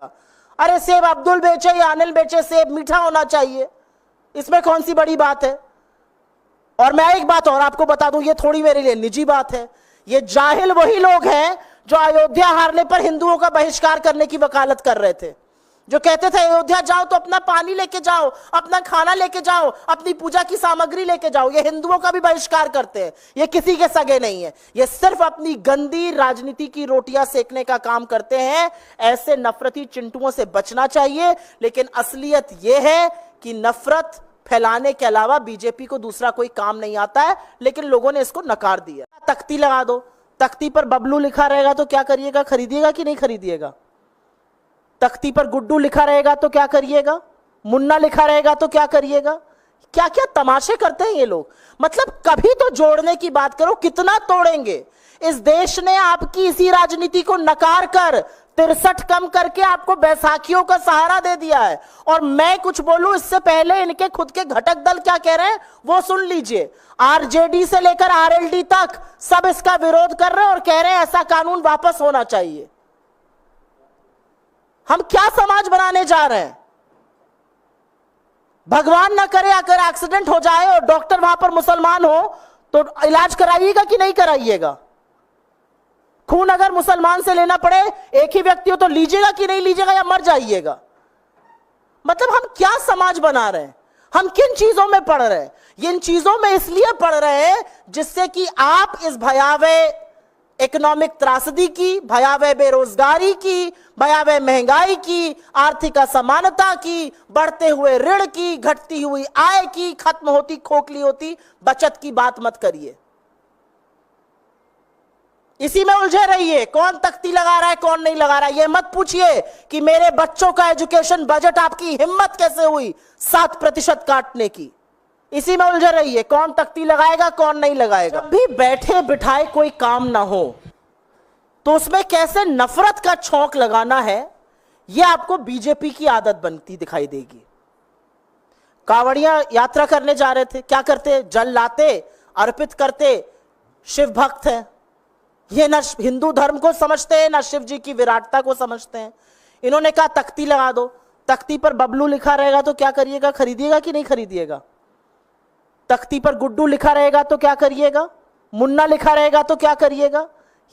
अरे सेब अब्दुल बेचे या अनिल बेचे, सेब मीठा होना चाहिए, इसमें कौन सी बड़ी बात है। और मैं एक बात और आपको बता दूं, ये थोड़ी मेरे लिए निजी बात है, ये जाहिल वही लोग हैं जो अयोध्या हारने पर हिंदुओं का बहिष्कार करने की वकालत कर रहे थे, जो कहते थे अयोध्या जाओ तो अपना पानी लेके जाओ, अपना खाना लेके जाओ, अपनी पूजा की सामग्री लेके जाओ। ये हिंदुओं का भी बहिष्कार करते हैं, ये किसी के सगे नहीं है, ये सिर्फ अपनी गंदी राजनीति की रोटियां सेकने का काम करते हैं। ऐसे नफरती चिंटुओं से बचना चाहिए। लेकिन असलियत यह है कि नफरत फैलाने के अलावा बीजेपी को दूसरा कोई काम नहीं आता है, लेकिन लोगों ने इसको नकार दिया। तख्ती लगा दो, तख्ती पर बबलू लिखा रहेगा तो क्या करिएगा, खरीदिएगा कि नहीं खरीदिएगा। तख्ती पर गुड्डू लिखा रहेगा तो क्या करिएगा, मुन्ना लिखा रहेगा तो क्या करिएगा। क्या क्या तमाशे करते हैं ये लोग। मतलब कभी तो जोड़ने की बात करो, कितना तोड़ेंगे। इस देश ने आपकी इसी राजनीति को नकार कर 63 कम करके आपको बैसाखियों का सहारा दे दिया है। और मैं कुछ बोलूं इससे पहले इनके खुद के घटक दल क्या कह रहे हैं वो सुन लीजिए। आरजेडी से लेकर आरएलडी तक सब इसका विरोध कर रहे हैं और कह रहे हैं ऐसा कानून वापस होना चाहिए। हम क्या समाज बनाने जा रहे हैं। भगवान ना करे अगर एक्सीडेंट हो जाए और डॉक्टर वहां पर मुसलमान हो तो इलाज कराइएगा कि नहीं कराइएगा। खून अगर मुसलमान से लेना पड़े, एक ही व्यक्ति हो तो लीजिएगा कि नहीं लीजिएगा या मर जाइएगा। मतलब हम क्या समाज बना रहे हैं, हम किन चीजों में पढ़ रहे हैं। इन चीजों में इसलिए पढ़ रहे हैं जिससे कि आप इस भयावह इकोनॉमिक त्रासदी की, भयावह बेरोजगारी की, भयावह महंगाई की, आर्थिक असमानता की, बढ़ते हुए ऋण की, घटती हुई आय की, खत्म होती खोखली होती बचत की बात मत करिए। इसी में उलझे रहिए। कौन तख्ती लगा रहा है कौन नहीं लगा रहा है, यह मत पूछिए कि मेरे बच्चों का एजुकेशन बजट आपकी हिम्मत कैसे हुई 7% काटने की। इसी में उलझे रहिए, कौन तख्ती लगाएगा कौन नहीं लगाएगा। जब भी बैठे बिठाए कोई काम ना हो तो उसमें कैसे नफरत का छौंक लगाना है, यह आपको बीजेपी की आदत बनती दिखाई देगी। कांवड़िया यात्रा करने जा रहे थे, क्या करते, जल लाते, अर्पित करते, शिव भक्त हैं। ये ना हिंदू धर्म को समझते हैं ना शिव जी की विराटता को समझते हैं। इन्होंने कहा तख्ती लगा दो, तख्ती पर बबलू लिखा रहेगा तो क्या करिएगा, खरीदिएगा कि नहीं खरीदिएगा। तख्ती पर गुड्डू लिखा रहेगा तो क्या करिएगा, मुन्ना लिखा रहेगा तो क्या करिएगा।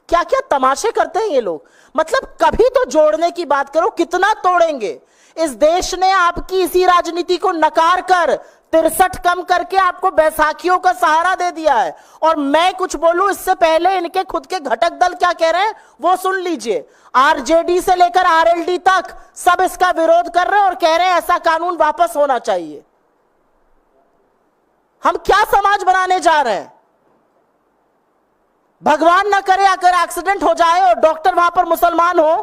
क्या क्या तमाशे करते हैं ये लोग। मतलब कभी तो जोड़ने की बात करो, कितना तोड़ेंगे। इस देश ने आपकी इसी राजनीति को नकार कर 63 कम करके आपको बैसाखियों का सहारा दे दिया है। और मैं कुछ बोलूं इससे पहले इनके खुद के घटक दल क्या कह रहे हैं वो सुन लीजिए। आरजेडी से लेकर आरएलडी तक सब इसका विरोध कर रहे हैं और कह रहे हैं ऐसा कानून वापस होना चाहिए। हम क्या समाज बनाने जा रहे हैं। भगवान ना करे अगर एक्सीडेंट हो जाए और डॉक्टर वहां पर मुसलमान हो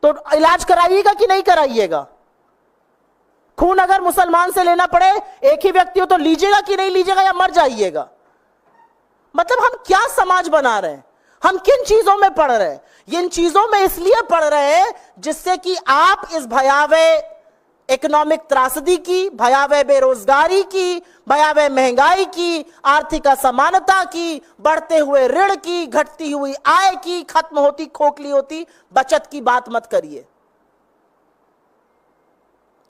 तो इलाज कराइएगा कि नहीं कराइएगा। खून अगर मुसलमान से लेना पड़े, एक ही व्यक्ति हो तो लीजिएगा कि नहीं लीजिएगा या मर जाइएगा। मतलब हम क्या समाज बना रहे हैं, हम किन चीजों में पढ़ रहे हैं। इन चीजों में इसलिए पढ़ रहे हैं जिससे कि आप इस भयावह इकोनॉमिक त्रासदी की, भयावह बेरोजगारी की, भयावह महंगाई की, आर्थिक असमानता की, बढ़ते हुए ऋण की, घटती हुई आय की, खत्म होती खोखली होती बचत की बात मत करिए।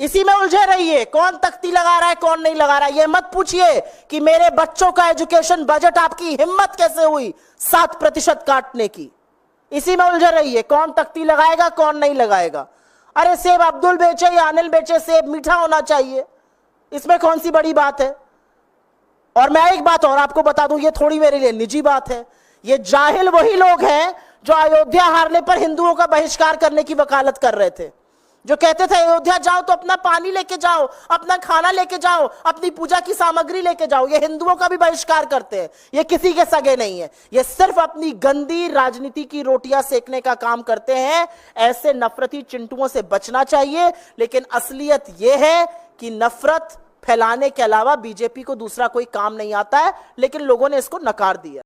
इसी में उलझे रहिए। कौन तख्ती लगा रहा है कौन नहीं लगा रहा है, यह मत पूछिए कि मेरे बच्चों का एजुकेशन बजट आपकी हिम्मत कैसे हुई 7% काटने की। इसी में उलझे रहिए, कौन तख्ती लगाएगा कौन नहीं लगाएगा। अरे सेब अब्दुल बेचे या अनिल बेचे, सेब मीठा होना चाहिए, इसमें कौन सी बड़ी बात है। और मैं एक बात और आपको बता दूं, ये थोड़ी मेरे लिए निजी बात है, ये जाहिल वही लोग हैं जो अयोध्या हारने पर हिंदुओं का बहिष्कार करने की वकालत कर रहे थे, जो कहते थे अयोध्या जाओ तो अपना पानी लेके जाओ, अपना खाना लेके जाओ, अपनी पूजा की सामग्री लेके जाओ। ये हिंदुओं का भी बहिष्कार करते हैं, ये किसी के सगे नहीं है, ये सिर्फ अपनी गंदी राजनीति की रोटियां सेकने का काम करते हैं। ऐसे नफरती चिंटुओं से बचना चाहिए। लेकिन असलियत यह है कि नफरत फैलाने के अलावा बीजेपी को दूसरा कोई काम नहीं आता है, लेकिन लोगों ने इसको नकार दिया।